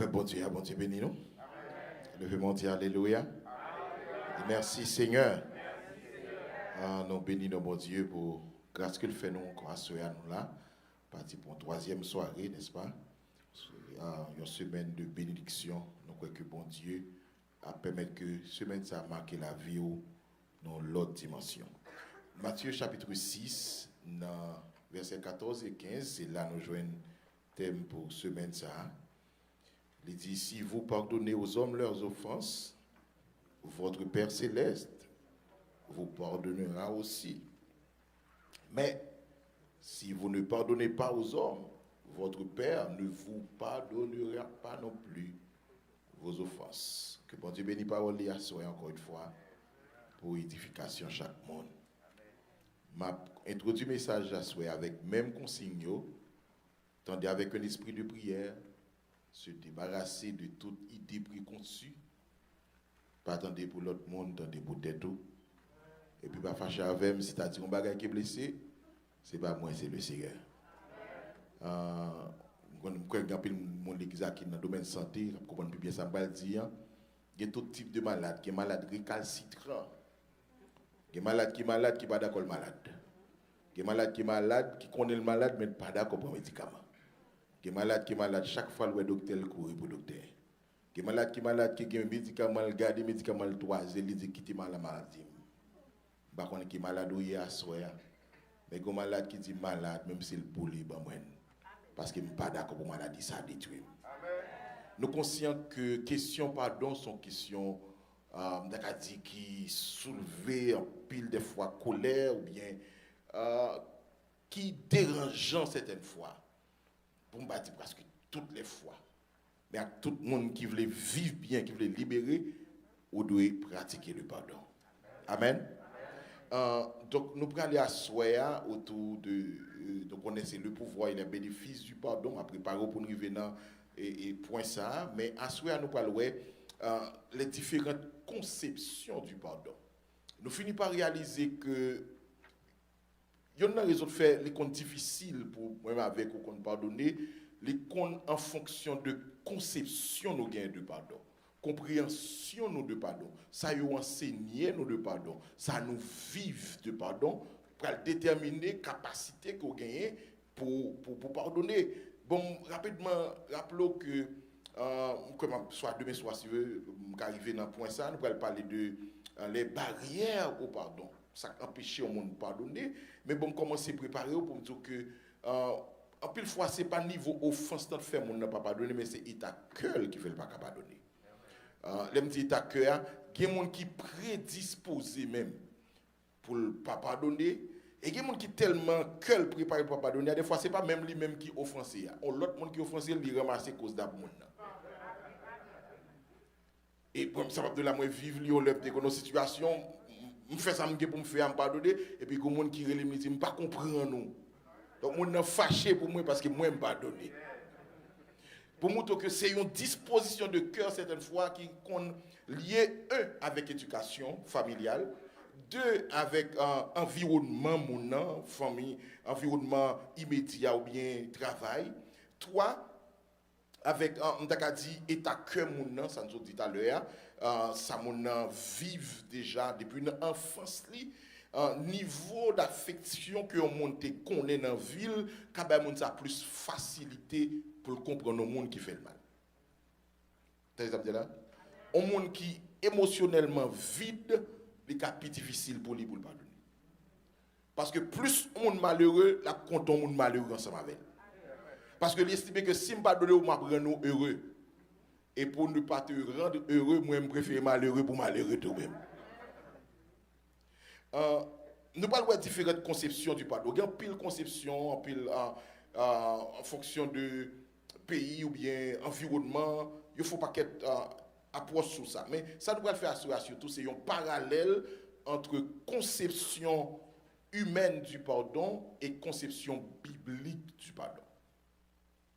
Bon Dieu béni nous. Levez-moi dire Alléluia. Et merci Seigneur. Nous bénissons bon Dieu pour grâce qu'il fait nous grâce à nous là. Parti pour une troisième soirée, n'est-ce pas? Une semaine de bénédiction. Nous croyons que bon Dieu a permis que semaine ça a marqué la vie dans l'autre dimension. Matthieu chapitre 6, dans versets 14 et 15, c'est là nous joignons thème pour semaine ça. Il dit, si vous pardonnez aux hommes leurs offenses, votre Père céleste vous pardonnera aussi. Mais si vous ne pardonnez pas aux hommes, votre Père ne vous pardonnera pas non plus vos offenses. Que bon Dieu bénisse parole à soi encore une fois pour édification chaque monde. M'a introduit le message à soi avec même consigne, tandis avec un esprit de prière, se débarrasser de toute idée préconçue, pas attendre pour l'autre monde, attendre pour tête, et puis pas fâcher avec même si tu as dit un bagage qui est blessé, c'est pas moi, c'est le Seigneur. Quand on a mon l'église qui dans le domaine de la santé, on comprend plus bien ça, il y a tout type de malades, qui est malade récalcitrant, qui est malade qui n'est pas d'accord avec le malade, qui est malade qui connaît le malade mais pas d'accord pour le médicament. Qui est malade, chaque fois le docteur courir pour le docteur. Qui est malade, qui a un médicament, garder médicament le troisième, il dit quitter mal la maladie. Par contre, qui est malade, oui, à soi. Mais qui malade qui dit malade, même si le pouli, parce qu'il n'est pas d'accord pour la maladie, ça détruit. Nous sommes conscients que questions pardon sont questions qui soulèvent en pile des fois colère ou bien qui dérangeant certaines fois. Pour me battre presque toutes les fois. Mais à tout le monde qui veut vivre bien, qui veut libérer, on doit pratiquer le pardon. Amen. Donc, nous prenons aller à Soya autour de. Donc, on essaie le pouvoir et les bénéfices du pardon. On a préparé pour nous arriver dans et point ça. Mais à Soya, nous parlons les différentes conceptions du pardon. Nous finissons par réaliser que. Il y a une raison de faire les comptes difficiles pour moi avec ou qu'on pardonner, les comptes en fonction de conception nous gagnons de pardon, compréhension nous de pardon, ça nous enseigner nous de pardon, ça nous vivre de pardon pour déterminer capacité qu'on gagne pour pardonner. Bon, rapidement, rappelons que soit demain soit si vous voulez arriver dans le point ça, nous allons parler de les barrières au pardon. Ça empêche au monde de pardonner, mais bon, commencer à préparer pour me dire que en pile fois, ce n'est pas niveau offense de faire mon ne pas pardonner, mais c'est état cœur qui fait le pas pardonner. L'aime dit état cœur, il y a des gens qui prédisposés même pour ne pas pardonner, et il y a des gens qui tellement cœur préparé pour pardonner, des fois, ce n'est pas même lui-même qui offensé. L'autre monde qui offensé, il ramasse à cause d'un monde. Et comme ça va de la moi vivre, il y a une situation. Je fais ça pour me faire pardonner, et puis il y a des gens qui me disent, je ne comprends pas nous. Donc, je suis fâché pour moi parce que moi, je ne pardonne. Pour moi, que c'est une disposition de cœur, certaines fois, qui est liée, avec l'éducation familiale, deux, avec environnement, mon famille, environnement immédiat ou bien travail, trois, avec, on a dit, état cœur, mon ça nous a dit tout à l'heure, ça mon vive déjà depuis une enfance niveau d'affection que on monte connaît dans ville qu'à mon ça plus facilité pour comprendre le monde qui fait le mal. T'as dit là un monde qui émotionnellement vide, les cas plus difficile pour lui pour le pardonner. Parce que plus on est malheureux, la compte on monde malheureux ensemble avec. Parce que l'estime que si je ne pardonne pas, je vais rendre heureux. Et pour ne pas te rendre heureux, moi, je préfère malheureux pour malheureux toi-même. Nous parlons de différentes conceptions du pardon. Il y a pile conception, en fonction de pays ou bien environnement. Il faut pas qu'être approche sur ça. Mais ça nous va faire surtout, c'est un parallèle entre conception humaine du pardon et conception biblique du pardon.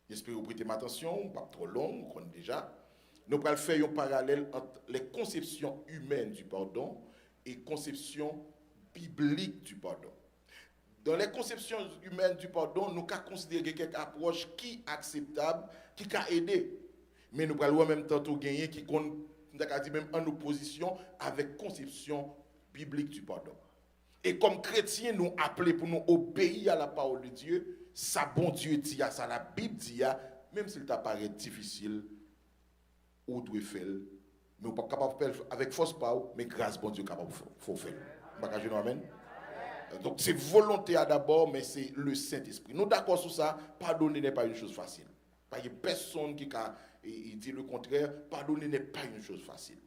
J'espère que vous prêtez attention, pas trop long, on connaît déjà. Nous allons faire un parallèle entre les conceptions humaines du pardon et conception biblique du pardon. Dans les conceptions humaines du pardon, nous allons considérer quelques approches qui sont acceptables, qui peuvent aider. Mais nous allons en même temps tout gagner qui compte, même en opposition avec conception biblique du pardon. Et comme chrétiens, nous appelons pour nous obéir à la parole de Dieu, ça bon Dieu dit, ça la Bible dit, même s'il t'apparaît difficile, ou doit faire, mais on n'est pas capable de faire avec force pas, mais grâce bon Dieu capable de faire. Amen. Donc c'est volonté d'abord, mais c'est le Saint-Esprit. Nous d'accord sur ça, pardonner n'est pas une chose facile. Il n'y a personne qui dit le contraire, pardonner n'est pas une chose facile.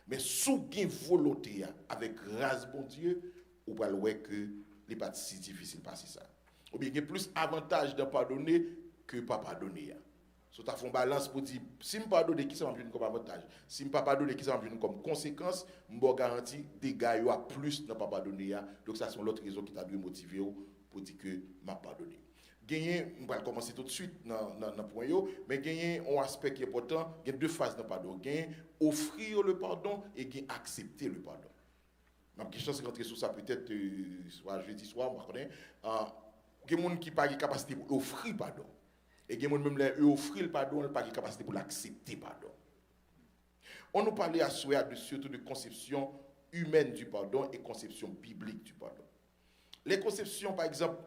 Mais sous une volonté, avec grâce bon Dieu, on va voir que ce n'est pas si difficile de passer ça. Ou bien il y a plus avantage de pardonner que de ne pas pardonner. So, tu as fait une balance pour dire, si je ne pardonne pas, qui ça va venir comme avantage? Si je ne pardonne pas, qui ça va venir comme conséquence? Je vous garantis des gars qui ont plus de ne pas pardonner. Donc, ça, c'est l'autre raison qui t'a dû motiver pour dire que je ne pardonné. Gagner, on va commencer tout de suite dans le point, mais gagner un aspect qui est important, il y a deux phases de pardon. Gagner, offrir le pardon et gagner, accepter le pardon. Ma question, c'est rentrer sur ça peut-être soit jeudi soir, je connais. Il y a des gens qui n'ont pas de capacité pour offrir pardon. Et il y a des gens qui offrir le pardon, n'ont pas de capacité pour l'accepter pardon. On nous parlait à souhait surtout de conception humaine du pardon et conception biblique du pardon. Les conceptions, par exemple,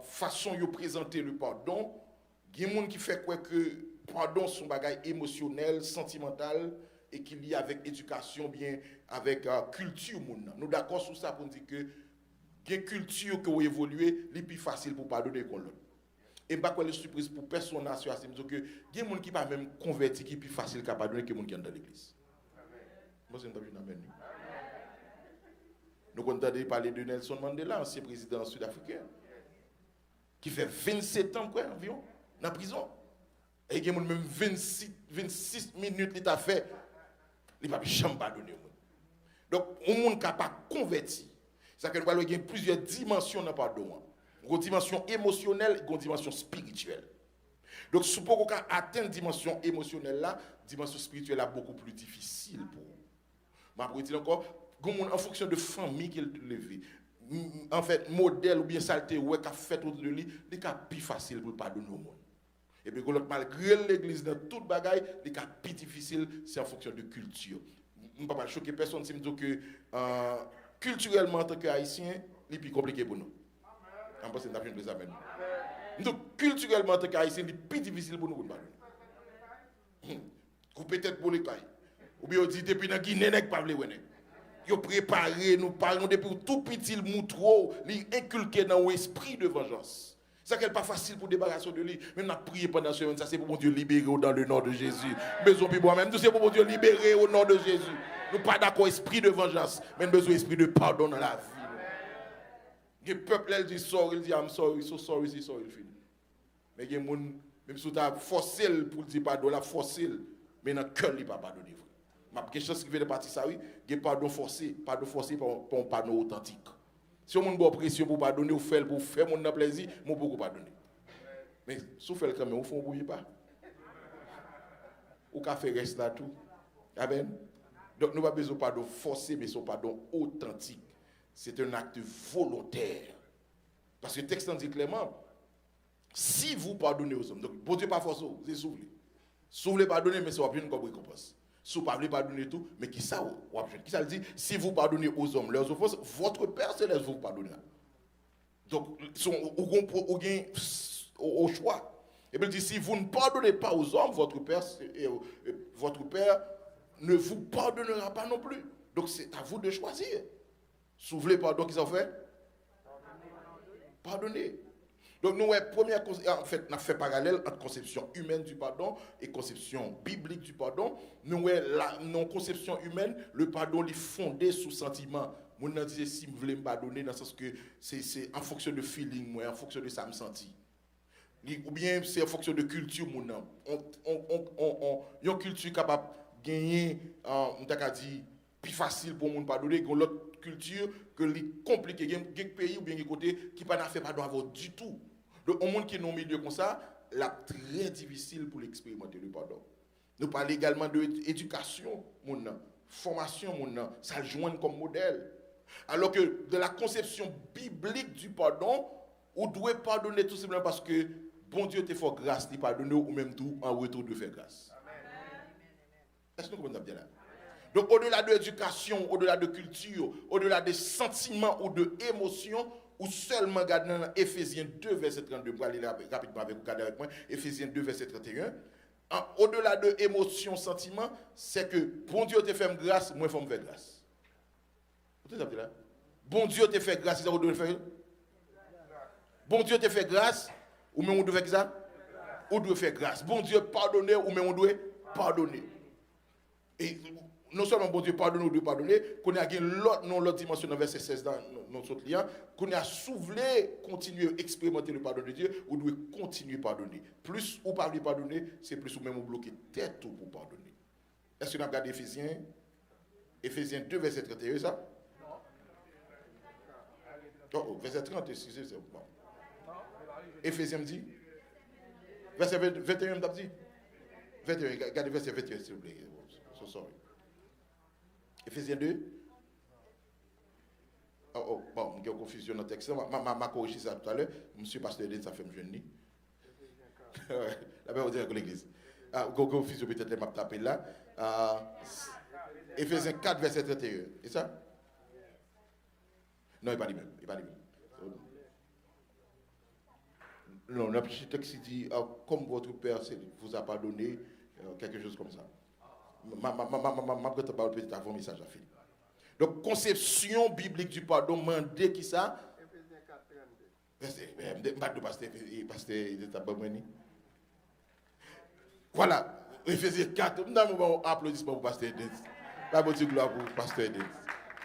façon de présenter le pardon, il y a des gens qui font quoi que pardon sont bagaille émotionnel, sentimental et qui lié avec éducation, bien avec culture. Nous d'accord sur ça pour dire que les cultures qui ont évolué, c'est plus facile pour pardonner qu'on l'autre. Et pas quoi les surprises pour personne nation, c'est que il y a des gens qui pas même converti qui est plus facile qu'à pardonner que les gens qui sont dans l'église. Moi c'est un amen. Nous entendons parler de Nelson Mandela, ancien président sud-africain, qui fait 27 ans quoi, environ dans la prison. Et il y a même 26 minutes qu'il a fait, il ne va jamais pardonner. Donc, un monde qui n'a pas converti, c'est que nous avons plusieurs dimensions dans le pardon. Une dimension émotionnelle et une dimension spirituelle. Donc, si vous pouvez atteindre une dimension émotionnelle, la dimension spirituelle est beaucoup plus difficile pour vous. Je vais dire encore, en fonction de famille qu'il levé, en fait, modèle ou bien saleté, ou qu'a fait autour de lui, c'est plus facile pour pardonner au monde. Et puis, malgré l'église dans toute bagaille, c'est plus difficile, c'est en fonction de culture. Je ne vais pas choquer personne si je dis que culturellement, en tant qu'haïtien, c'est plus compliqué pour nous. En passant, nous avons des amènes. Donc, culturellement, en tant qu'haïtien, c'est plus difficile pour nous de pardonner. Ou peut-être pour les cailles. Ou bien, on dit depuis dans Guinée, nous ne pouvons pas. Ils préparé, nous parlons depuis tout petit, le moutreau, inculqué dans l'esprit de vengeance. C'est n'est pas facile pour débarrasser de lui. Même nous prier pendant ce moment, ça c'est pour mon Dieu libérer dans le nom de Jésus. Besoin de moi-même, c'est pour mon Dieu libérer au nom de Jésus. Nous pas d'accord esprit de vengeance, mais besoin d'esprit de pardon dans la vie. Le peuple, il dit sorry, il dit I'm sorry, so sorry, c'est sorry, il finit. Mais il y a des gens, même si tu as forcé pour dire pardon, la forcé, mais dans le cœur, il ne va pas pardonner. Ma question qui vient de partir ça, oui, il y a pardon forcé pour un pardon authentique. Si on a une pression pour pardonner, ou faire pour faire mon plaisir, je ne peux pas pardonner. Mais si vous faites quand même, vous ne pouvez pas. Ou qu'à faire reste là tout. Amen. Donc nous n'avons pas besoin de pardon forcé, mais son pardon authentique. C'est un acte volontaire. Parce que le texte en dit clairement, si vous pardonnez aux hommes, donc bon Dieu pas forcé, vous êtes soufflé. Si vous voulez pardonner, mais ça va bien comme récompense. Si vous ne pouvez pas pardonner tout, mais qui ça qui ça dit? Si vous pardonnez aux hommes leurs offenses, votre Père céleste vous pardonnera. Donc, au choix. Et puis il dit, si vous ne pardonnez pas aux hommes, votre Père ne vous pardonnera pas non plus. Donc c'est à vous de choisir. Si vous voulez pardon, qu'est-ce qu'on fait? Pardonner. Donc, nous, en fait, on a fait parallèle entre conception humaine du pardon et conception biblique du pardon. Nous, la non-conception humaine, le pardon est fondé sous sentiment. Moi, je disais, si vous voulez me pardonner, dans le sens que c'est en fonction de feeling, moi, en fonction de ça me sentit. Ou bien c'est en fonction de culture, mon nom. On une culture capable de gagner, on t'a dit, plus facile pour mon pardonner que l'autre culture que les compliqué. Il y a des pays ou bien des côtés qui pas fait pardon avoir du tout. Donc, au monde qui est dans le milieu comme ça, c'est très difficile pour l'expérimenter le pardon. Nous parlons également de l'éducation, formation, ça le joint comme modèle. Alors que de la conception biblique du pardon, on doit pardonner tout simplement parce que bon Dieu te fait grâce, il pardonne ou même tout en retour de faire grâce. Amen. Est-ce que vous comprenez bien là? Donc, au-delà de l'éducation, au-delà de culture, au-delà des sentiments ou de émotions, ou seulement regardez dans Éphésiens 2, verset 32, pour aller rapidement avec vous, regardez avec moi, Éphésiens 2, verset 31. Au-delà de émotions, sentiments, c'est que bon Dieu te fait grâce, moi, il faut me faire grâce. Vous entendez là? Bon Dieu te fait grâce, c'est ça que vous devez faire? Bon Dieu te fait grâce, ou même on doit faire ça? On doit faire grâce. Bon Dieu pardonner, ou même on doit pardonner. Et non seulement bon Dieu pardonne, ou doit pardonner, qu'on a l'autre dimension dans verset 16 dans notre lien, qu'on a soulevé, continuer à expérimenter le pardon de Dieu, ou doit continuer à pardonner. Plus ou pas lui pardonner, c'est plus ou même bloquer tête pour pardonner. Est-ce qu'on a regardé Éphésiens 2, verset 31, ça? Oh, verset 36, c'est bon. Éphésiens me dit? Verset 21, me dit? 21, regardez verset 21, s'il vous plaît. So sorry. Éphésiens 2. Bon, il y a une confusion dans le texte. Je corrigé ça tout à l'heure. Monsieur Pasteur Edine, ça fait me jeune. La même dire que l'église. Confusion peut-être, je vais taper là. Éphésiens 4, verset 31. C'est ça? Non, il n'est pas lui-même. Non, le petit texte dit, comme votre Père vous a pardonné, quelque chose comme ça. Ma petit avant message à Philippe. Donc, conception biblique du pardon, mandé qui ça? Voilà, Éphésiens 4. Nous avons un applaudissement pour Pasteur Edith. La bonne gloire pour Pasteur Edith.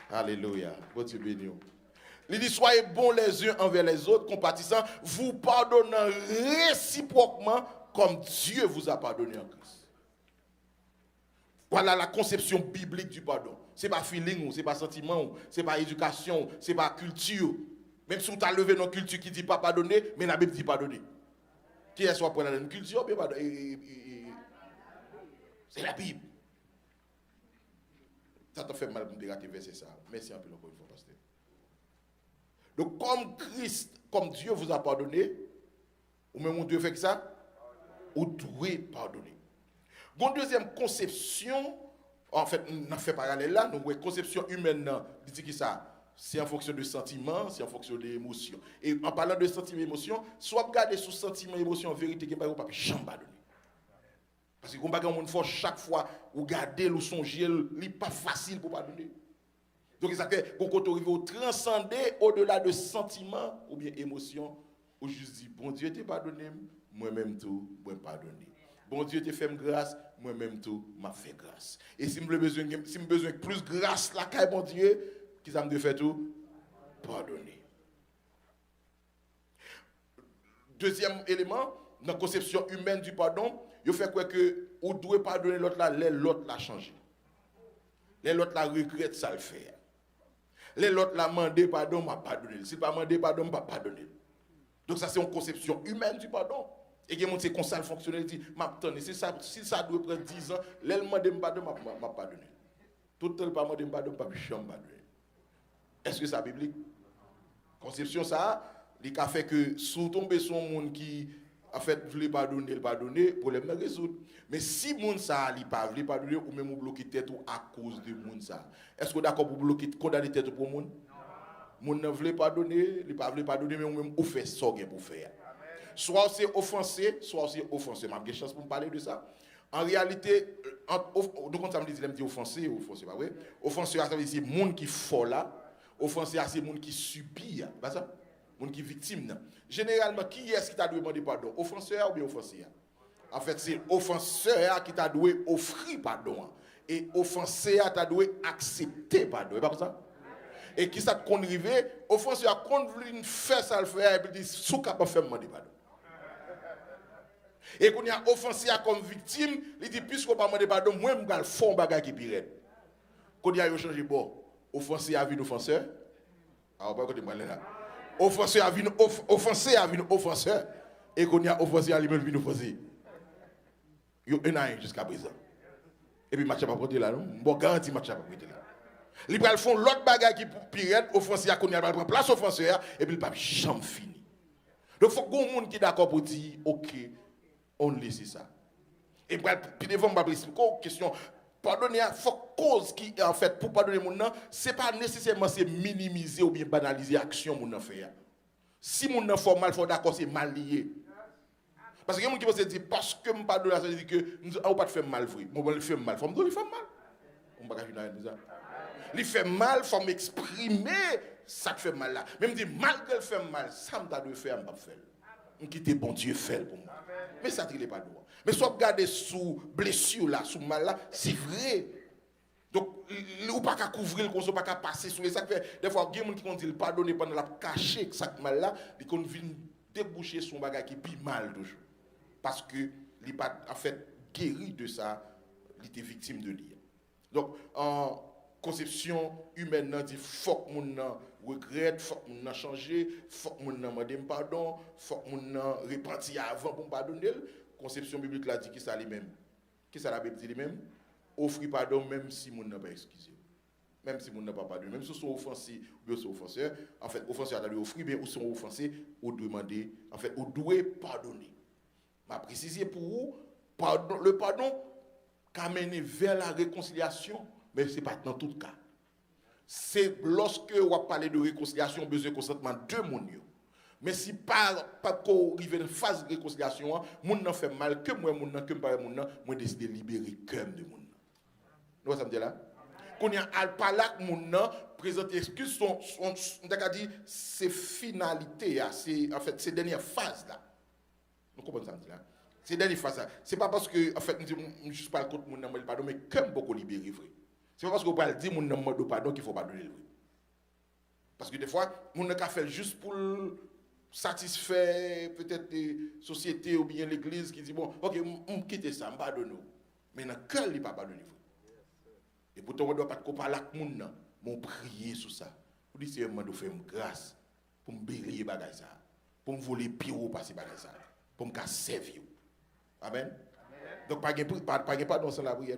Alléluia. Bon Dieu béni. Il dit, soyez bons les uns envers les autres, compatissants, vous pardonnant réciproquement comme Dieu vous a pardonné en Christ. Voilà la conception biblique du pardon. Ce n'est pas feeling, ce n'est pas sentiment, ce n'est pas éducation, ce n'est pas culture. Même si tu as levé une culture qui ne dit pas pardonner, mais la Bible dit pardonner. Qui est-ce qu'on prend dans une culture? C'est la Bible. Ça t'a fait mal de me dérater verset ça. Merci un peu encore une fois, pasteur. Donc, comme Christ, comme Dieu vous a pardonné, ou même on doit faire ça, vous devez pardonner. Bon, deuxième conception, en fait, on a fait parallèle là, donc, conception humaine, dit que ça, c'est en fonction de sentiments, c'est en fonction des émotions. Et en parlant de sentiments et émotions, soit regarder sous sentiments et émotions, en vérité, que vous ne pouvez jamais pardonner. Parce que quand on fait chaque fois, vous regardez, vous songez, ce n'est pas facile pour pardonner. Donc, ça fait qu'on arrive au transcender au-delà de sentiments ou bien émotions, où je dis, bon Dieu t'ai pardonné, moi-même tout, moi pardonné. Bon Dieu t'ai fait grâce, moi-même tout, m'a fait grâce. Et si je besoin de plus grâce, là, quand bon Dieu, qui ça me fait tout? Pardonner. Deuxième élément, dans la conception humaine du pardon, il fait quoi que vous devez pardonner l'autre là, l'autre l'a changé. L'autre là regrette ça le faire. L'autre l'a demandé pardon, m'a pardonné. S'il pas demandé pardon, m'a pardonné. Donc ça c'est une conception humaine du pardon. Et qui montre comme ça le fonctionnaire dit, m'a donné. Si ça doit prendre 10 ans, l'elle m'a demandé pardon, m'a pardonné. Tout le pas demandé pardon, pas jamais pardonné. Est-ce que c'est biblique? Conception ça, il a fait que sous tomber sur un monde qui en fait voulait pardonner, le problème est résoudre. Mais si monde ça il pas voulait pardonner ou même bloquer tête ou à cause de monde ça. Est-ce que d'accord pour bloquer condamner tête pour monde? Monde ne voulait pardonner, il pas voulait pardonner mais ou même ou fait ça pour faire. Soit c'est offensé, soit c'est offensé. M'a une chance pour me parler de ça. En réalité, donc on me dit offensé, pas vrai? Offensé ça veut dire monde qui fort là. Offensé c'est monde qui subit, pas ça? Monde qui victime. Généralement, qui est-ce qui t'a demandé pardon? Offenseur ou bien offensé? En fait, c'est offenseur qui t'a dû offrir pardon. Et offenseur t'a dû accepter pardon. C'est pas comme ça? Et qui ça qu'on arrive? Offenseur qu'on veut faire ça le faire et puis dit sous capable faire demander pardon. Et qu'on y a offenseur comme victime, il dit puisqu'on pas demander pardon, moi je vais le faire un bagage qui pire. Qu'on y a changé bon, offenseur a vu offenseur. Ah, pas côté moi là. Offenseur a vu offenseur et qu'on y a offenseur lui-même venu offenser. Il y a un an jusqu'à présent. Et puis match pas porter là non. Bon garantie match pas porter là. Li pral font l'autre bagaille qui pirate offenseur qu'on y a prendre place offenseur et puis il pas jamais fini. Donc faut qu'on monde qui d'accord pour dire OK, on laisse ça. Et puis devant pas expliquer question Pardonner, il faut cause qui en fait pour pardonner mon nom, c'est pas nécessairement c'est minimiser ou bien banaliser l'action mon fait. Si mon nom fait mal, faut d'accord c'est mal lié. Parce que il y a des gens qui pensent parce que me pardonner ça veut dire que on pas faire mal vrai. Moi il fait mal, faut me dire il fait mal. On pas jouer dans ça. Il fait mal, faut m'exprimer ça fait mal là. Même dit malgré le fait mal, ça me doit faire, me pas faire. On quitte bon Dieu fait pour moi. Mais ça il est pas droit. Mais soit regarder sous blessure là, sous mal là, c'est vrai. Donc, ou pas qu'à couvrir, ou pas qu'à passer sur les sacs. Des fois, il y a des gens qui ont pardonné pendant la cacher ce mal là, ils ont déboucher son bagage qui est plus mal toujours. Parce que il pas en fait guéri de ça, il était victime de lui. Donc, en conception humaine, il dit faut que mon regrette, faut que mon changer, faut que mon demande pardon, faut que mon repentir avant pour me pardonner. Conception biblique là dit que ça lui-même. Qu'est-ce que la Bible dit lui-même? Offrir pardon même si mon n'a pas excusé. Même si mon n'a pas pardonné. Même si sont offensés ou bien sont offenseurs. En fait, offenseur a dû offrir, bien ou sont offensés, ou demander, en fait, ou doit pardonner. Je vais préciser pour vous, le pardon qu'a mené vers la réconciliation, mais ce n'est pas dans tout cas. C'est lorsque on va parler de réconciliation, besoin de consentement de mon Dieu. Mais si pas qu'on arrive à une phase de réconciliation, mon n'a fait mal que moi, mon n'a que moi décide de libérer cœur de mon. Nous ça me dit là. Qu'on y a pas là mon nom présenter excuse son dit c'est finalité c'est en fait ces dernières phases là. Nous comprenons ça me dit là. Ces dernières phases là, c'est pas parce que en fait je suis pas contre mon nom pardon mais comme beaucoup libérer vrai. C'est pas parce qu'on parle dire mon nom de pardon qu'il faut pardonner vrai. Parce que des fois mon n'a qu'à faire juste pour satisfaire peut-être des sociétés ou bien l'église qui dit bon OK on quitte ça, on pardonne. Mais dans cœur il pas pardonner vrai. Et pourtant, on ne doit pas parler avec les gens, mais prier sur ça. Pour dire, c'est un moment de faire grâce, pour me bérir les bagages, pour me voler pire par ces bagages, pour me servir. Amen. Donc, pas de pardon sans la prière,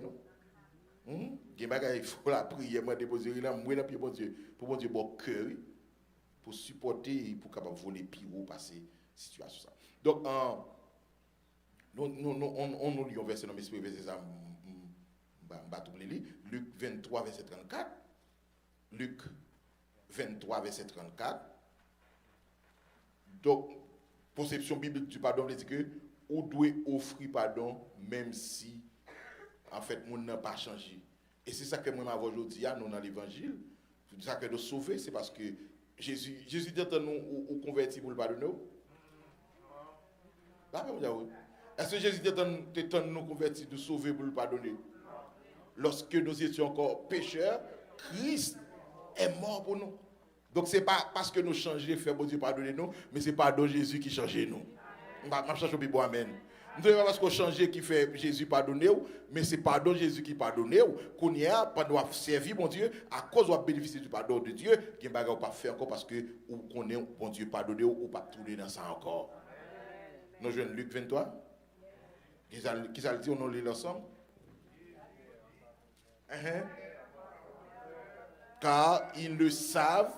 non? Il faut la prière, moi déposer là, moi dans pied bon Dieu, pour bon Dieu bon cœur, pour supporter, pour capable voler pire par ces situations. Donc, on nous lit un verset dans l'esprit, verset ça. Luc 23, verset 34. Luc 23, verset 34. Donc, conception biblique du pardon veut dire que on doit offrir pardon même si, en fait, mon n'a pas changé. Et c'est ça que moi, aujourd'hui, nous dans l'évangile, c'est ça que nous sauver, c'est parce que Jésus dit à nous au converti pour le pardonner. Est-ce que Jésus dit à nous convertis de sauver pour le pardonner? Lorsque nous étions encore pécheurs, Christ est mort pour nous. Donc ce n'est pas parce que nous changeons, faire bon Dieu pardonner nous, mais c'est pardon Jésus qui change nous. Je ne change pas, amen. Ce n'est pas parce qu'on change qui fait Jésus pardonner, mais c'est pardon Jésus qui pardonne. Qu'on y a, pendant servir mon Dieu, à cause de bénéficier du pardon de Dieu, qui ne va pas faire encore parce que on connaît bon Dieu pardonner ou pas tourner dans ça encore. Nous jouons Luc 23. Qui ça le dit, on lit l'ensemble? Car ils ne savent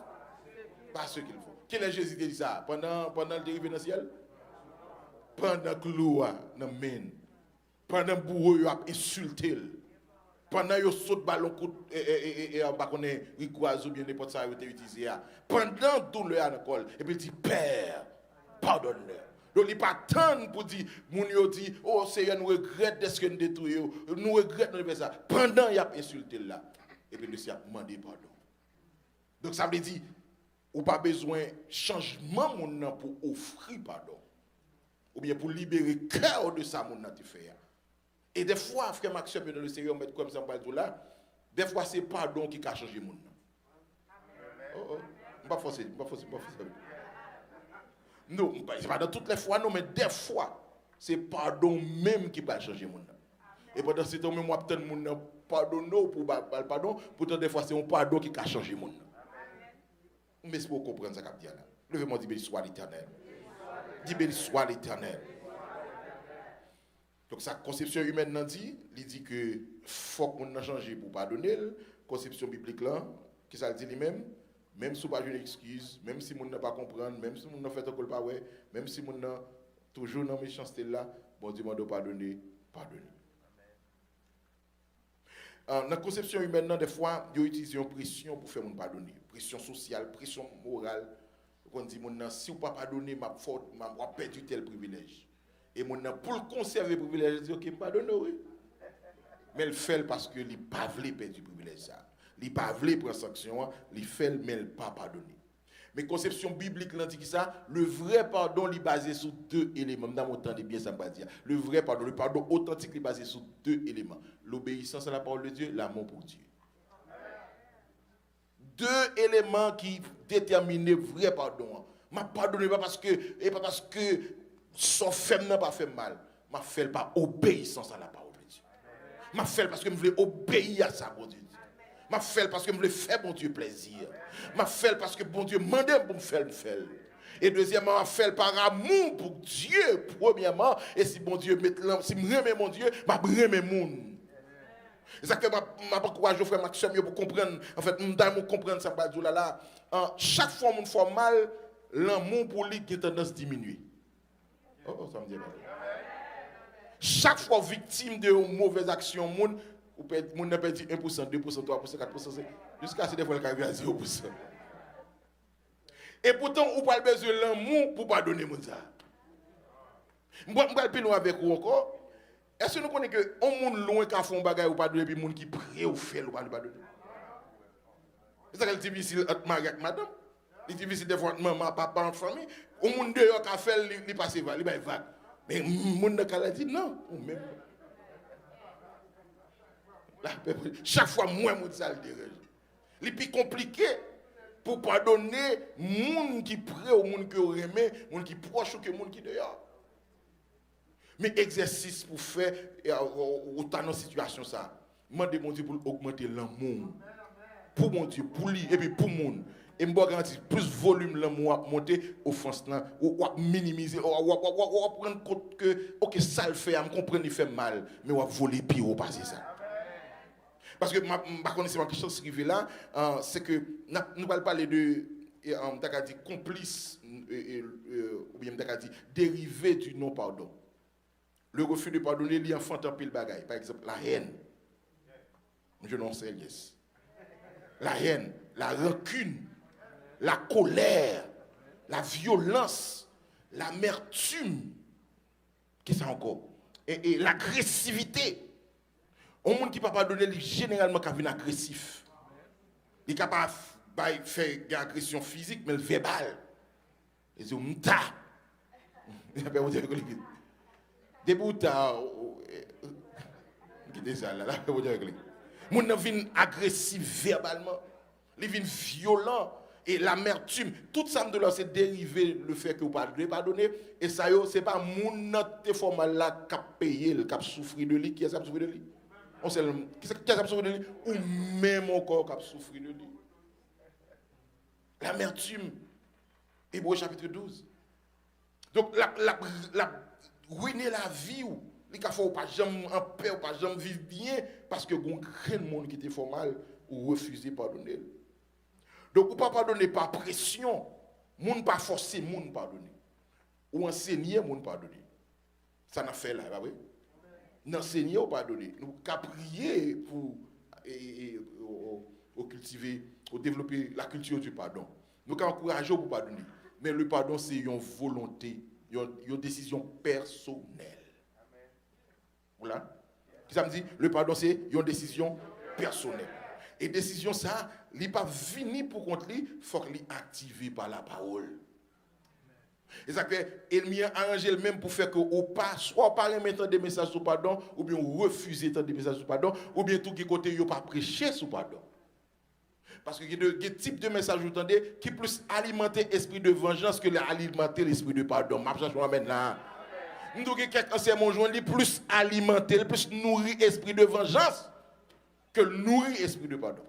pas ce qu'ils font. Quel est Jésus dit ça? Pendant le dérivé dans le ciel? Pendant que l'eau dans mine. Pendant que bourreau a insulté. Pendant que saute ballon et en bas qu'on est ou bien n'importe ça a été utilisé. Pendant tout le col. Et puis il dit Père, pardonne-leur. Donc il n'y a pas tant pour dire, mon yo dit, oh Seigneur, nous regrettons de ce que nous détruisons, nous regrettons de faire ça. Pendant il a insulté là, et puis il a demandé pardon. Donc ça veut dire, ou pas besoin de changement mon nom pour offrir pardon, ou bien pour libérer le cœur de ça mon nom tu fais. Et des fois, frère Maxime, dans le Seigneur, on met comme ça, là, des fois c'est pardon qui a changé mon nom. Oh, je ne vais pas forcer. Non, c'est pas dans toutes les fois, non, mais des fois, c'est pardon même qui va changer mon nom. Et pendant ce temps, moi, peut-être mon nom pardonne pour pardon, pourtant des fois, c'est un pardon qui a changé mon nom. Mais c'est pour comprendre ça qu'il y a là. Levez-moi, dis béni soit l'Éternel. Dis béni soit l'Éternel. Donc, sa conception humaine dit, il dit que faut qu'on a changé pour pardonner. Conception biblique là, qui ça le dit lui-même? Même si on n'a pas une excuse, même si on n'a pas comprendre, même si on n'a fait un peu pas ouais, même si on a toujours dans méchanceté là, bon Dieu m'a pardonner, pardonner. Dans la conception humaine, des fois, ils utilisent une pression pour faire mon pardonner. Pression sociale, pression morale. On dit, si vous ne pardonnez pas, je vais perdre tel privilège. Et pour conserver le privilège, je dis, ok, pardonne, oui. Mais il fait parce que il ne pas voulu perdre du privilège. Il ne pas voulu prendre sanction, il fait, mais il ne pas pardonner. Mais conception biblique, le vrai pardon est basé sur deux éléments. Dans mon temps, bien ça me dire. Le pardon authentique est basé sur deux éléments. L'obéissance à la parole de Dieu, l'amour pour Dieu. Deux éléments qui déterminent le vrai pardon. Je ne pardonne pas parce que son femme n'a pas fait mal. Je fais par obéissance à la parole de Dieu. Je fais parce que je veux obéir à ça, bon Dieu. Je fais parce que je veux faire bon Dieu plaisir. Je fais parce que bon Dieu m'a demandé pour me faire. Et deuxièmement, je fais par amour pour Dieu, premièrement. Et si bon Dieu met l'âme, si je remets mon Dieu, je remets mon monde. C'est ça que je encourage frère Maxime pour comprendre. En fait, je comprendre ça. Chaque fois que je fais mal, l'amour pour lui a tendance à diminuer. Oh, ça me dit pas. Chaque fois victime de mauvaises actions, on a perdu 1%, 2%, 3%, 4%, jusqu'à ce fois qu'il arrive à 0%. Et pourtant, on parle besoin de l'amour pour pardonner mon ça. Je vais parler avec vous encore. Est-ce que nous connaissons que on monde loin qui font bagaille ou pardonner puis monde qui prêt ou fait ou pas pardonner? C'est ça qui est difficile entre mari et madame. C'est difficile des fois entre maman, papa, entre famille. On monde dehors qui fait il passe va, il va vague. Mais monde qui a dit non, ou même chaque fois moi mon ça le dérange. Les plus compliqué pour pardonner monde qui prêt au monde qui remet, monde qui proche ou que monde qui dehors. Mais exercice pour faire autant dans situation ça. Demandez mon Dieu pour augmenter l'amour. Pour mon Dieu, pour lui et puis pour le monde. Et je garantis plus volume l'amour monter offense là ou minimiser ou prendre compte que OK ça le fait, je comprends il fait mal mais on va voler pire au passer ça. Parce que ma connaissance quelque chose qui là c'est que nous allons parler de complice ou bien dérivé du non pardon. Le refus de pardonner, il enfante un pile bagaille. Par exemple, la haine. Je n'en sais yes. La haine, la rancune, la colère, la violence, l'amertume. Qu'est-ce que c'est encore? Et l'agressivité. Un monde qui ne peut pas pardonner, il généralement devient agressif. Il est capable de faire une agression physique, mais verbale. Il dit, m'ta. Mon vient agressif verbalement, il vient violent et l'amertume, tout ça de là c'est dérivé le fait que vous ne pardonnez et ça c'est pas mon note formal là qui a payé, qui a souffert de lui, qui a souffert de lui. On sait qui a souffert de lui ou même encore qui a souffert de lui. L'amertume. Hébreux chapitre 12. Donc la ruiner la vie ou les cas faut pas jamais en paix ou pas jamais vivre bien parce que gon grand monde qui était formal ou refuser pardonner. Donc ou pas pardonner par pression, monde pas forcer monde pardonner. Ou enseigner monde pardonner. Ça n'a fait là, pas vrai? N'enseigner ou pardonner. Nous qu'à prier pour cultiver, pour développer la culture du pardon. Nous qu'à encourager pour pardonner. Mais le pardon c'est une volonté, une décision personnelle. Voilà. Ça me dit, le pardon, c'est une décision personnelle. Et décision, ça, il n'est pas fini pour contre lui, il faut qu'il soit activé par la parole. Et ça fait, il m'a arrangé le même pour faire que, ou pas, soit parler maintenant des messages sur pardon, ou bien refuser des messages sur pardon, ou bien tout qui côté, il pas prêcher sur pardon. Parce qu'il y a des types de messages, vous entendez, qui plus alimenter l'esprit de vengeance que alimenter l'esprit de pardon. Je maintenant. Nous avons quelques enseignements joints plus alimenter, plus nourrir l'esprit de vengeance que nourrir l'esprit de pardon.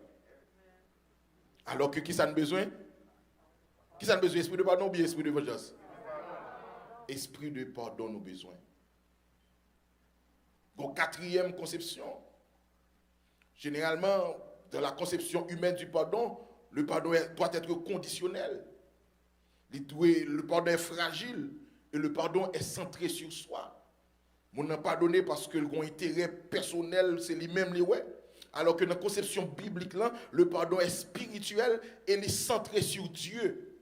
Alors que qui ça a besoin? Qui ça a besoin? Esprit de pardon ou bien esprit de vengeance? Esprit de pardon nous besoin. Donc, quatrième conception. Généralement, dans la conception humaine du pardon, le pardon doit être conditionnel. Le pardon est fragile. Et le pardon est centré sur soi. On n'a pardonné parce que l'intérêt personnel, c'est lui-même les ouais. Alors que dans la conception biblique, là, le pardon est spirituel et il est centré sur Dieu.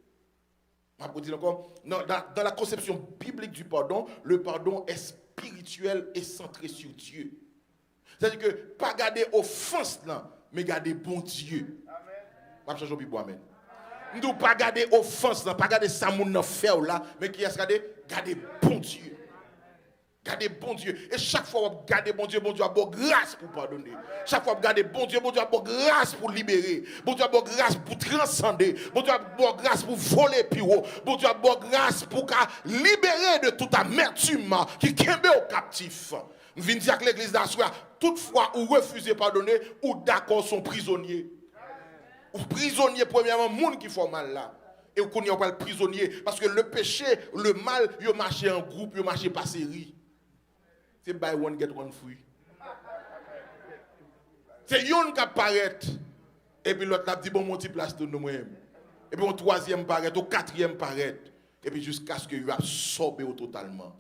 Dans la conception biblique du pardon, le pardon est spirituel et centré sur Dieu. C'est-à-dire que pas garder offense là, mais garder bon Dieu. Amen. Nous pas garder offense là, pas garder ça moun fait là, mais qui est garder bon Dieu. Gardez bon Dieu. Et chaque fois que vous gardez bon Dieu a bonne grâce pour pardonner. Chaque fois que vous gardez bon Dieu a bonne grâce pour libérer. Bon Dieu a bonne grâce pour transcender. Bon Dieu a bonne grâce pour voler plus haut. Bon Dieu a bonne grâce pour libérer de toute amertume qui kembe au captif. Je viens dire que l'église d'Assoua, toutefois, ou refusez pardonner, ou d'accord sont prisonniers. Ou prisonniers, premièrement, monde qui font mal là. Et vous connaissez pas le prisonnier. Parce que le péché, le mal, il marche en groupe, il marche par série. C'est buy one get one free. C'est yon qui apparaît. Et puis l'autre a dit bon mon petit place de nous-mêmes. Et puis au troisième paraît, au quatrième paraît. Et puis jusqu'à ce que vous absorbez totalement.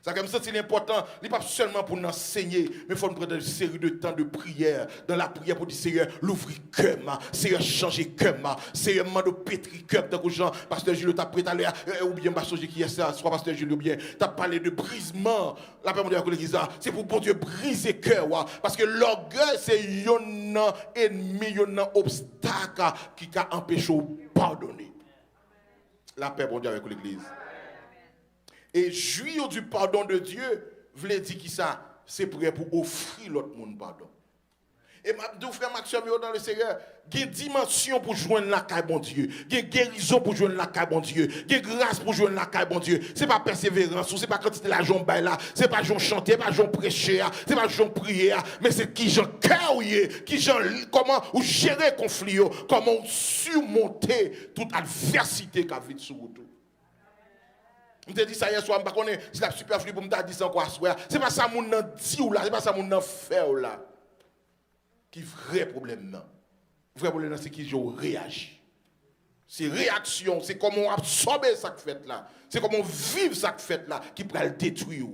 C'est comme ça c'est important. Il n'est pas seulement pour nous enseigner, mais il faut nous prendre une série de temps de prière. Dans la prière pour dire Seigneur, l'ouvrir cœur, Seigneur, changer cœur, Seigneur, de pétrir cœur. Tant que Jean, Pasteur Julio t'a prêté à l'air, ou bien Pasteur qui est ça, soit Pasteur Julio, bien, t'as parlé de brisement. La paix mondiale de l'église, c'est pour bon Dieu briser cœur. Parce que l'orgueil, c'est un ennemi, un obstacle qui a empêché de pardonner. La paix mondiale avec l'église. Et jouir du pardon de Dieu, voulait dire qui ça, c'est prêt pour offrir l'autre monde pardon. Et ma frère Maxime dans le Seigneur, il y a une dimension pour joindre la caille bon Dieu, il y a une guérison pour joindre la caille bon Dieu, il y a une grâce pour joindre la caille bon Dieu. C'est pas persévérance, c'est pas quantité la jambe là, c'est pas j'en chanter, c'est pas j'en prêcher, c'est pas j'en prier, mais c'est qui j'en cœur, qui j'en comment ou gérer le conflit, comment surmonter toute adversité qu'a vite sur vous. Je te dis ça hier soir, je ne sais pas si la superflu pour me dire ça encore soir. Ce n'est pas ça mon dit ou là, ce n'est pas ça mon fait ou là. Qui vrai problème non. Le vrai problème c'est qu'ils ont réagi. C'est réaction, c'est comment absorber ça fait là. C'est comment vivre ça fait là qui peut le détruire.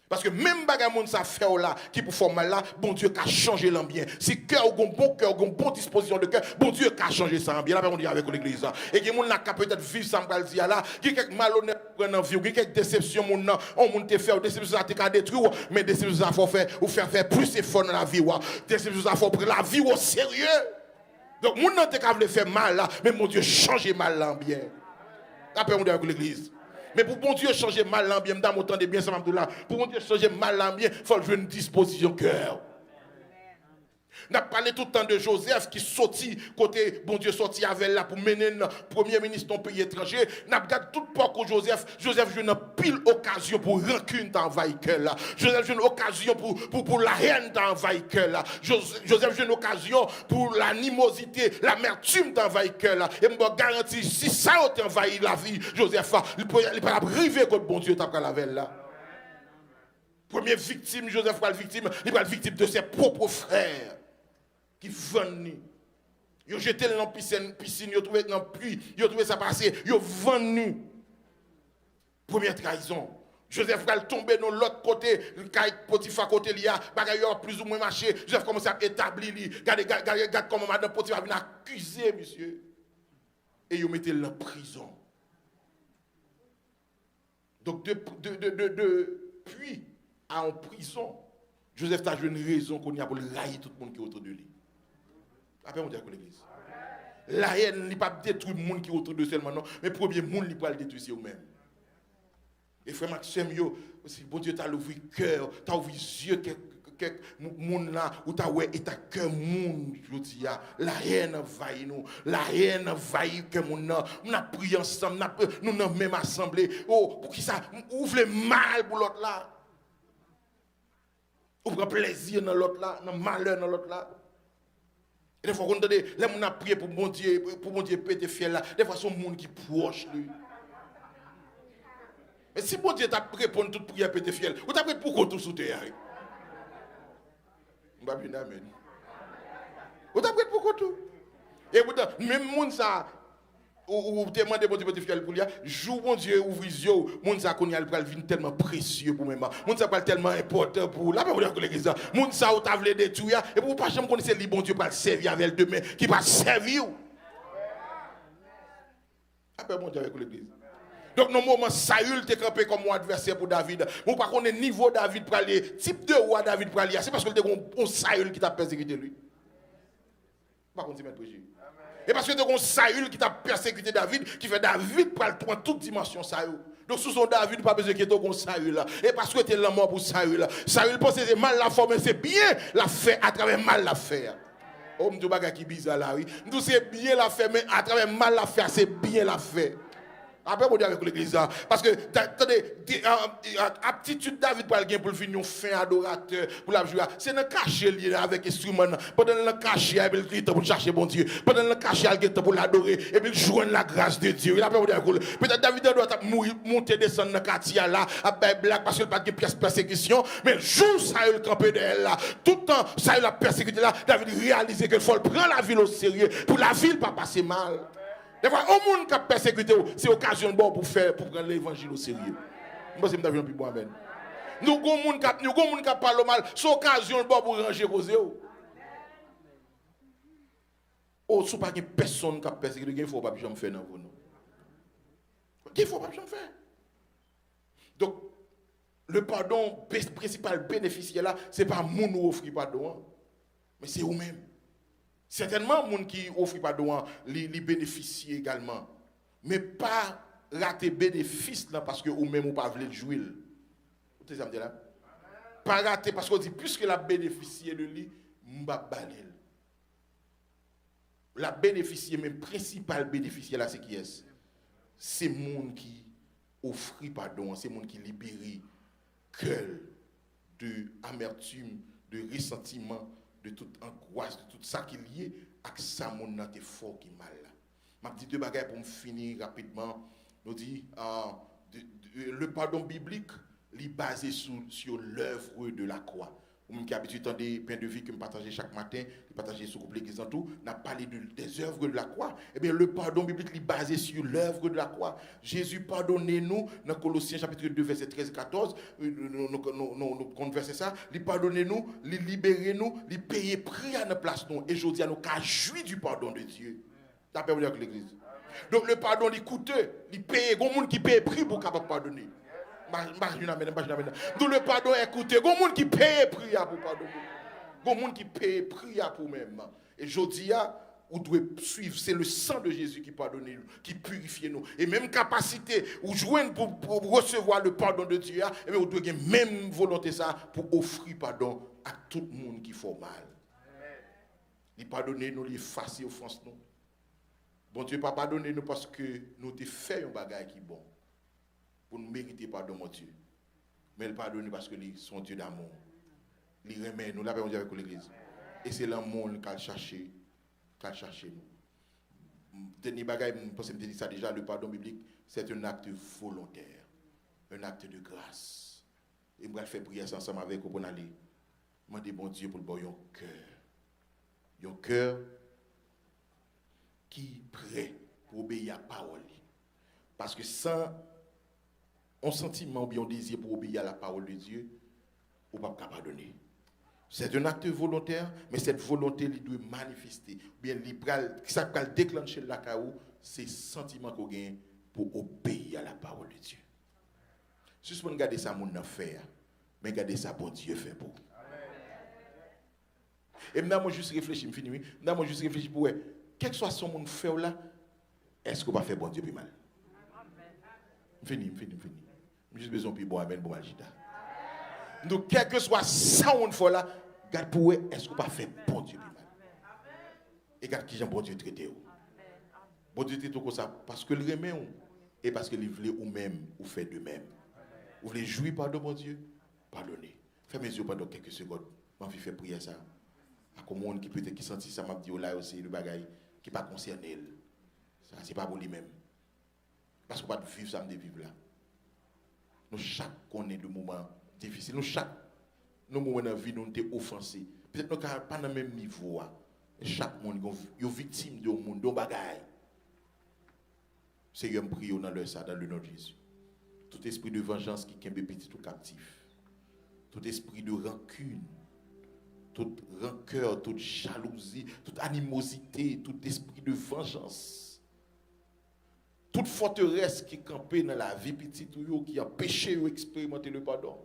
Parce que même bagay moun ça fait là qui pour faire mal là, bon Dieu qui a changé l'ambiance. Si cœur ou bon cœur, ou bonne disposition de cœur, bon Dieu qui a changé ça ambiance. Là on dit avec l'église. Et qui moun là qui peut-être vivre ça m'pral dire là, qui quelque malhonnête prendre vie, qui quelque déception moun nan, on moun te faire déception ça te détruire, mais déception ça faut faire ou faire plus effort dans la vie wa. Déception ça faut prendre la vie au sérieux. Donc moun nan te ka vle faire mal là, mais mon Dieu changer mal l'ambiance. Après on dit avec l'église. Mais pour bon Dieu changer mal l'ambiance, dans mon temps de bien, ça m'a dit là. Pour bon Dieu changer mal l'ambiance, il faut jouer une disposition cœur. On a parlé tout le temps de Joseph qui sortit, côté bon Dieu sorti avec là pour mener le premier ministre d'un pays étranger. On a regardé tout le temps Joseph joue une pile occasion pour rancune d'envahir là. Joseph joue une occasion pour la haine d'envahir là. Joseph joue une occasion pour l'animosité, l'amertume d'envahir là. Et me garantis, si ça a envahi la vie, Joseph, il peut pas arriver contre bon Dieu t'as la veille là. Première victime, Joseph va victime, il va victime de ses propres frères. Qui venu. Ils ont jeté dans la piscine, ils ont trouvé dans la pluie, ils ont trouvé ça passer, ils ont venu. Première trahison. Joseph va tomber dans l'autre côté, Potiphar côté il y a, bagaille plus ou moins marché. Joseph commence à établir, regarde comment madame Potiphar vient accuser monsieur. Et ils mettent en prison. Donc depuis à en prison, Joseph a joué une raison qu'on y a pour railler tout le monde qui est autour de lui. Après, on dit à l'église. La haine n'est pas détruire le monde qui est autour de seulement, non. Mais le premier monde, il peut le détruire, c'est eux-mêmes. Et frère Maxime, si bon Dieu t'a ouvert le cœur, t'a ouvert les yeux, quelques monde là, où t'as ouais, et t'as cœur monde, je dis, la haine envahit nous. La haine envahit que monde là. On a prié ensemble, nous sommes même assemblés. Oh, pour qui ça ouvre le mal pour l'autre là. Ou prend plaisir dans l'autre là, dans malheur dans l'autre là. Et des fois, on dit, là, on a prié pour mon Dieu péter fiel là. Des fois, c'est un monde qui proche lui. Mais si mon Dieu t'a répondu toute prière péter fiel, ou t'as pris pour qu'on tout sous terre. On va bien amen. Ou t'as pris pour qu'on tout. Et pourtant, même monde ça, ou te demande bon Dieu pour faire pour lui, jour bon Dieu ouvre les yeux, monde ça qu'on y a le vin tellement précieux pour moi, monde ça tellement important pour là pas dire l'église, monde ça ou t'a voulu détruire et pour pas jamais connaître le bon Dieu pas servir avec demain qui va servir. Après bon Dieu avec l'église. Donc, dans le moment, Saül t'est campé comme mon adversaire pour David. Mon par contre, niveau David pour aller, type de roi David pour aller, c'est parce que tu as un Saül qui t'a persécuté lui. Par contre, c'est préjugé. Et parce que tu as un Saül qui t'a persécuté David, qui fait David prendre toute dimension Saül. Donc, sous son David, pas besoin que tu aies un Saül là. Et parce que tu es la mort pour Saül là. Saül pense que c'est mal la forme, mais c'est bien la fait à travers mal la faire. Oh, je dis qui bizarre là, oui. Nous, c'est bien la faire, mais à travers mal la faire, c'est bien la faire. Après, on dit avec l'église, parce que, attendez, aptitude David pour le finir un fin adorateur, pour la jouer, c'est un cachet lié avec l'instrument. Pendant le cachet, il y a pour chercher bon Dieu. Pendant le cachet, il y a pour l'adorer, et puis joindre la grâce de Dieu. Peut-être David doit monter, descendre dans le quartier là, à blague, parce qu'il n'y a pas de pièce persécution, mais jour ça, il campé de elle là. Tout le temps, ça, il a persécuté là. David réalisait qu'il faut prendre la ville au sérieux, pour la ville pas passer mal. Des fois, au monde qui a persécuté, c'est occasion bon pour prendre l'évangile au sérieux. Moi, c'est un plus bon amen. Nous, avons monde qui parle mal, c'est occasion bon pour ranger cause. Oh, si pas personne qui a persécuté, il ne faut pas que je me fasse dans vous. Il ne faut pas que je me fasse. Donc, le pardon principal bénéficiaire là, ce n'est pas moun qui offre pardon, mais c'est vous-même. Certainement, les gens qui offrent pardon, les bénéficient également. Mais pas rater bénéfice là parce que vous-même vous pas voulez jouer. Vous savez ça me dit là? Pas rater parce qu'on dit puisque la bénéficié de lui, m'ba balel. La bénéficier, même principal bénéficiaire là, c'est qui est? C'est les gens qui offrent pardon, c'est les gens qui libèrent cœur de amertume, de ressentiment, de toute angoisse, de tout ça qui est lié à ça, mon est fort qui mal. Je dis deux bagages pour me finir rapidement. Nous dit le pardon biblique est basé sur l'œuvre de la croix. Ou qui habitué dans des pains de vie que je partage chaque matin, je partage sur le groupe l'église en tout, n'a parlé des œuvres de la croix. Eh bien, le pardon biblique est basé sur l'œuvre de la croix. Jésus pardonnez-nous, dans Colossiens chapitre 2, verset 13 et 14, nous conversons ça, il pardonnez-nous, il libérez-nous, il payez prix à notre place, nous. Et je dis à nous qu'à jouir du pardon de Dieu. T'as pas avec l'église. Donc, le pardon, il coûteux, il paye, il y a des gens qui payent prix pour capable pardonner. D'où le pardon est coûteux. Il y a des gens qui payent prix pour pardonner. Il y a des gens qui payent prix pour même. Et je dis, vous devez suivre. C'est le sang de Jésus qui pardonne nous, qui purifie nous. Et même capacité, ou joindre pour recevoir le pardon de Dieu, et vous devez avoir même volonté ça pour offrir pardon à tout le monde qui fait mal. Il pardonne nous, il efface offense nous. Bon Dieu pas pardonner nous parce que nous avons fait un bagage qui est bon. Pour nous mériter pardon, mon Dieu. Mais il pardonne parce que son Dieu d'amour. Il remet nous, là, on dit avec l'église. Et c'est l'amour qu'elle cherche nous. Dernier bagage, je pense que je dis ça déjà, le pardon biblique, c'est un acte volontaire. Un acte de grâce. Et je vais faire prière ensemble avec vous pour aller. Je demande bon Dieu pour le bon cœur. Un cœur qui est prêt pour obéir à la parole. Parce que sans un sentiment ou bien un désir pour obéir à la parole de Dieu, on ne peut pas pardonner. C'est un acte volontaire, mais cette volonté, il doit manifester. Bien, ça peut déclencher la chaos, c'est le sentiment qu'on gagne pour obéir à la parole de Dieu. Si vous regardez ça, mon affaire, mais regardez ça, bon Dieu fait pour vous. Et maintenant, moi, juste réfléchir, pour quel que soit son monde fait là, est-ce qu'on va faire bon Dieu plus mal? Fini. Juste besoin de bon amen, bon agita. Donc, quel que soit ça on fait là, garde pour eux, est-ce qu'on va faire bon Dieu plus mal? Et garde qui j'aime bon Dieu traiter. Bon Dieu traite comme ça parce que le remet et parce que il voulait ou même ou fait de même. Vous voulez jouir pardon bon Dieu? Pardonnez. Fermez les yeux pendant quelques secondes. M'a fait prier ça. À comme monde qui peut-être qui sentit ça m'a dit là aussi le bagaille qui pas concerné. Ça c'est pas pour lui-même. Parce qu'on va vivre ça, de vivre là. Nous chaque connaît de moments difficiles. Nous moments dans la vie, nous sommes offensés. Peut-être nous ne sommes pas dans le même niveau. Chaque monde est victime de monde, de bagaille. Seigneur, me prie dans leur ça, dans le nom de Jésus. Tout esprit de vengeance qui kembe petit ou captif. Tout esprit de rancune. Toute rancœur, toute jalousie, toute animosité, tout esprit de vengeance. Toute forteresse qui est campée dans la vie petite ou qui a empêché d'expérimenter le pardon.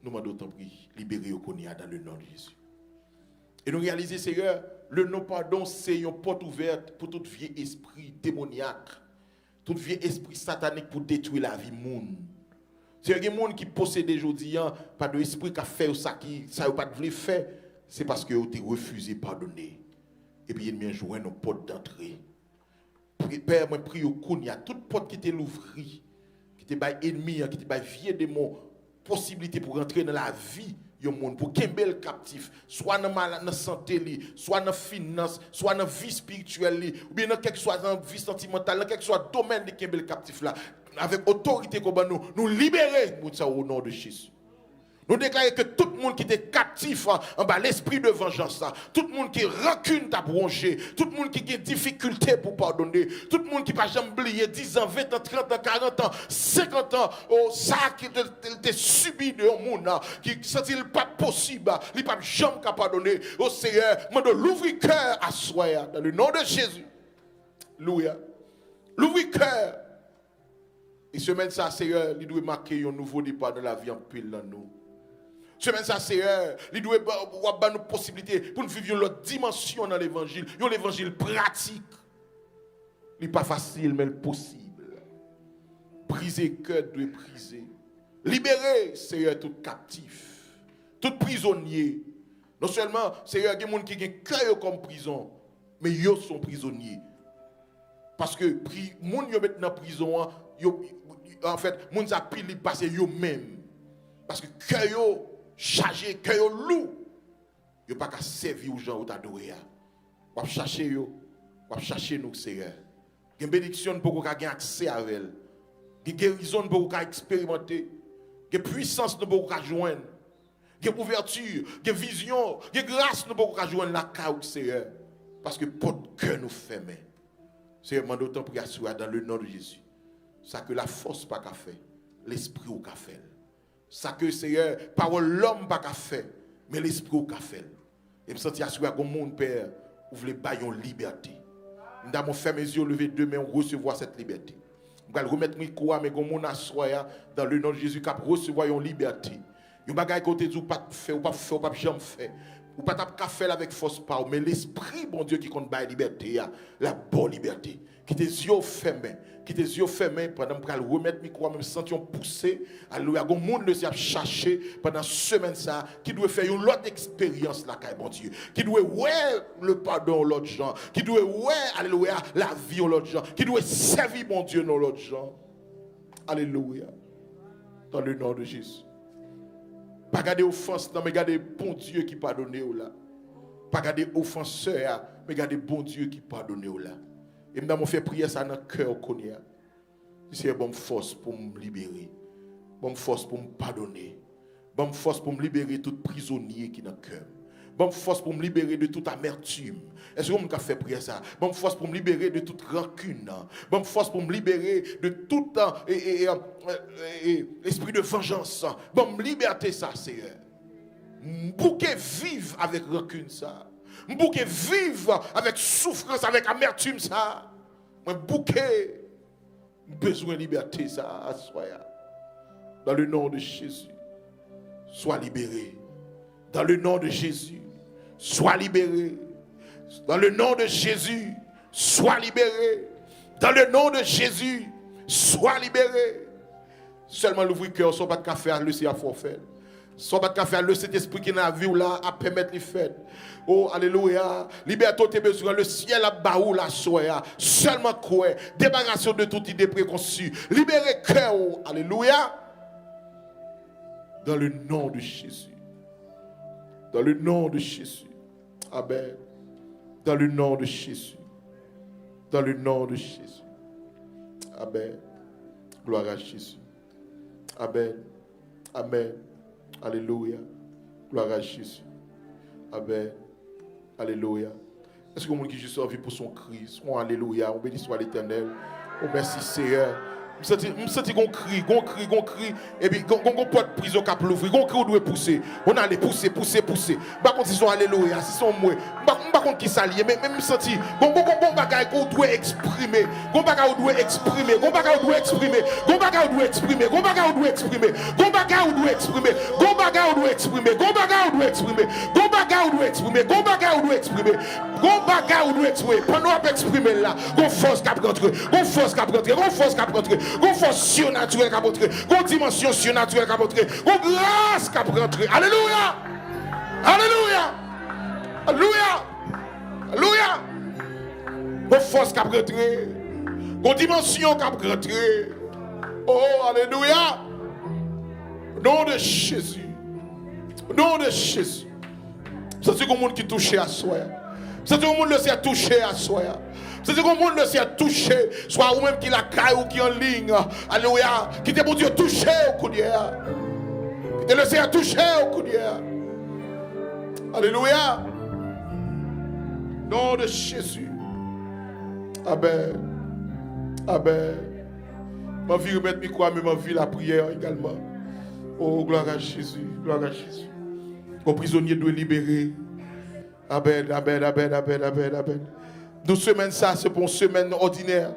Nous demandons d'autant prie, libérez au Konya dans le nom de Jésus. Et nous réalisons, Seigneur, le non-pardon, c'est une porte ouverte pour tout vieux esprit démoniaque, tout vieux esprit satanique pour détruire la vie monde. C'est un monde qui possède aujourd'hui, pas de esprit qui a fait ça, qui n'a pas de faire, c'est parce que vous avez refusé de pardonner. Et puis, il y a joué nos portes d'entrée. Père, moi, prie au Konya, toute porte qui était l'ouvrie, qui était par ennemi, qui était par vieux démon, possibilité pour rentrer dans la vie du monde, pour kembel captif, soit dans la santé, soit dans la finance, soit dans la vie spirituelle, ou bien dans quelque soit dans la vie sentimentale, dans quelque soit domaine de kembel captif là, avec autorité comme nous libérer au nom de Jésus. Nous déclarons que tout le monde qui était captif en bas l'esprit de vengeance, tout le monde qui rancune t'a bronché, tout le monde qui a difficulté pour pardonner, tout le monde qui n'a jamais oublié 10 ans, 20 ans, 30 ans, 40 ans, 50 ans, ça qui était subi de un monde, qui ne sentit pas possible, il n'a pas jamais pardonner. Au Seigneur, je l'ouvrir cœur à soi, dans le nom de Jésus. Alléluia. L'ouvrir cœur. Et semaine ça, Seigneur, il doit marquer un nouveau départ dans la vie en pile dans nous. Semaine ça, Seigneur, il doit avoir une possibilité pour nous vivre l'autre dimension dans l'évangile. L'évangile pratique. Il n'est pas facile, mais possible. Briser le cœur doit briser. Libérer, Seigneur, tout captif, tout prisonnier. Non seulement, Seigneur, il y a des gens qui ont un cœur comme prison, mais ils sont prisonniers. Parce que les gens qui sont dans la prison, en fait, les gens qui sont passés eux-mêmes. Parce que le cœur chargé, le cœur lourd, il n'y a pas qu'à servir aux gens qui t'adorent. On va chercher nous, Seigneur. Il y a une bénédiction pour qu'on ait accès à elle. Il y a une guérison pour qu'on ait expérimenté. Il y a une puissance pour qu'on ait joindre. Il y a une ouverture, il y a une vision, il y a une grâce pour qu'on ait joindre la cause, Seigneur. Parce que pour le cœur nous ferme. Seigneur, je demande autant pour assurer dans le nom de Jésus. Ça que la force pas qu'à faire, l'esprit ou qu'à faire. Ça que Seigneur, parole l'homme pas qu'à faire, mais l'esprit ou qu'à faire. Et me sentir assuré que mon Père, vous voulez pas une liberté. Nous avons fait mes yeux lever demain, recevoir cette liberté. Nous allons remettre mes croix, mais comme on assoya dans le nom de Jésus, qui recevoir une liberté. Vous bagay côté du pas faire ou pas faire ou pas jamais faire. Ou pas t'a faire avec force pas, mais l'esprit bon Dieu qui compte la liberté, la bonne liberté. Qui tes yeux fermés, pendant que remettre micro même sention pousser, alléluia, gon monde le a chercher pendant semaine ça, qui doit faire une autre expérience là bon Dieu, qui doit le pardon aux autres gens, qui doit alléluia, la vie aux autres gens, qui doit servir mon Dieu dans l'autre gens. Alléluia. Dans le nom de Jésus. Pas garder offense, mais garder bon Dieu qui pardonne là. Pas garder offenseur, mais garder bon Dieu qui pardonne là. Et maintenant, je fais prier ça dans le cœur. C'est bonne force pour me libérer. Bonne force pour me pardonner. Bonne force pour me libérer de tout prisonnier qui est dans le cœur. Bonne force pour me libérer de toute amertume. Est-ce que vous avez fait prier ça? Bonne force pour me libérer de toute rancune. Bonne force pour me libérer de tout esprit de vengeance. Bonne liberté ça, Seigneur. Bouquet vive avec rancune ça. Bouquet vive avec souffrance, avec amertume ça. Bouquet besoin de liberté ça. Dans le nom de Jésus, sois libéré. Dans le nom de Jésus, sois libéré. Dans le nom de Jésus, sois libéré. Dans le nom de Jésus, sois libéré. Seulement l'ouvrir-cœur, soit pas de café à le à forfait. Soit pas de café à le Saint-Esprit qui est dans la vie ou là à permettre les fêtes. Oh, alléluia. Liberté tes besoins. Le ciel a baou la soya. Seulement quoi. Débarration de toute idée préconçue. Libérez cœur. Alléluia. Dans le nom de Jésus. Dans le nom de Jésus. Amen. Dans le nom de Jésus. Dans le nom de Jésus. Amen. Gloire à Jésus. Amen. Amen. Alléluia. Gloire à Jésus. Amen. Alléluia. Est-ce que le monde qui est servi pour son Christ? Oh, alléluia. On bénit soit l'Éternel. Oh, merci Seigneur. Je me sens qu'on crie, et puis qu'on porte prison qui l'ouvrir, qu'on crie, on doit pousser. On allait pousser. Par contre, ils sont alléluia, si sont moi. Par contre, qui s'allient, mais même senti, bon bagage qu'on doit exprimer, bon bagage qu'on doit exprimer, bon bagage qu'on doit exprimer, bon bagage qu'on doit exprimer, bon bagage qu'on doit exprimer, bon bagage qu'on doit exprimer, bon bagage qu'on doit exprimer, bon bagage qu'on doit exprimer, bon bagage qu'on doit exprimer, bon bagage qu'on doit exprimer, bon bagage qu'on doit exprimer. Pendant qu'on exprimer là, qu'on force cap rentrer, qu'on force cap rentrer, qu'on force cap rentrer. Une force surnaturelle qui a montré, une dimension surnaturelle qui a montré, une grâce qui a rentré. Alléluia! Alléluia! Alléluia! Alléluia! Une force qui a rentré, une dimension qui a rentré. Oh, alléluia! Au nom de Jésus. Au nom de Jésus. C'est ce que le monde qui touche à soi. C'est ce que le monde qui a touché à soi. C'est ce que le monde le sait touché, soit ou même qui la caille ou qui en ligne. Alléluia. Qui te bon Dieu touché au coup d'hier. Qui te le sait touché au coup d'hier. Alléluia. Nom de Jésus. Amen. Amen. Ma vie remettre mes croix, mais ma vie la prière également. Oh, gloire à Jésus. Gloire à Jésus. Vos prisonniers doivent libérer. Amen, amen, amen, amen, amen, amen. Nous semaine ça, c'est pour une semaine ordinaire.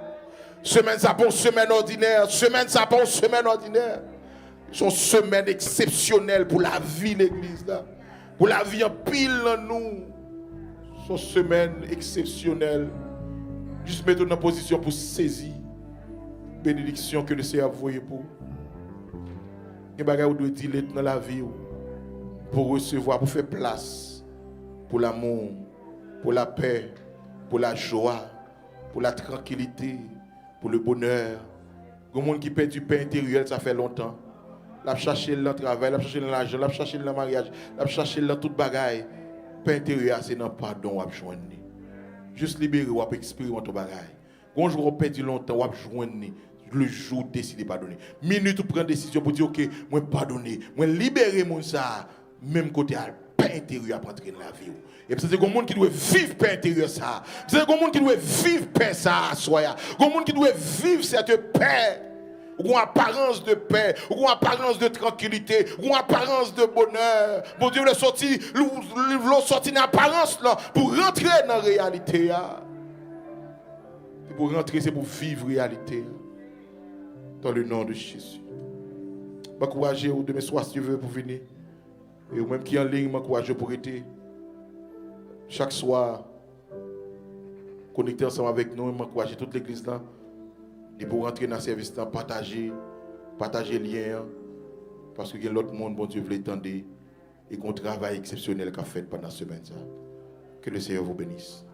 Semaine ça pour une semaine ordinaire. Semaine ça pour une semaine ordinaire. C'est une semaine exceptionnelle pour la vie de l'église là. Pour la vie en pile en nous. C'est une semaine exceptionnelle. Juste mettons en position pour saisir bénédiction que le Seigneur a envoyé pour. Et bagay ou doit dire dans la vie pour recevoir, pour faire place pour l'amour, pour la paix, pour la joie, pour la tranquillité, pour le bonheur. Il y a des gens qui perdent du pain intérieur, ça fait longtemps. La chercher dans le travail, la chercher dans l'argent, la chercher dans le mariage, la chercher dans toute bagaille. Pain intérieur, c'est dans le pardon à joindre. Juste libérer ou expérimenter ton bagaille. Quand je vous perdu longtemps, ou joindre le jour décider pardonner. Minute ou prendre décision pour dire OK, moi pardonner, moi libérer mon ça, même côté à pain intérieur à rentrer dans la vie. Et c'est un monde qui doit vivre paix intérieure ça. C'est un monde qui doit vivre paix ça à soi. Un monde qui doit vivre cette paix. Ou une apparence de paix, ou une apparence de tranquillité, ou une apparence de bonheur. Bon Dieu, le sorti dans l'apparence là pour rentrer dans la réalité. Et pour rentrer, c'est pour vivre la réalité. Dans le nom de Jésus. Je m'encourage demain soir si tu veux pour venir. Et ou même qui est en ligne, je m'encourage pour être. Chaque soir, connecté ensemble avec nous, je m'encourage toute l'église là. Et pour rentrer dans le service, partager le lien. Parce qu'il y a l'autre monde, bon Dieu, veut l'étendre. Et qu'on travaille exceptionnel qu'a fait pendant la semaine. Que le Seigneur vous bénisse.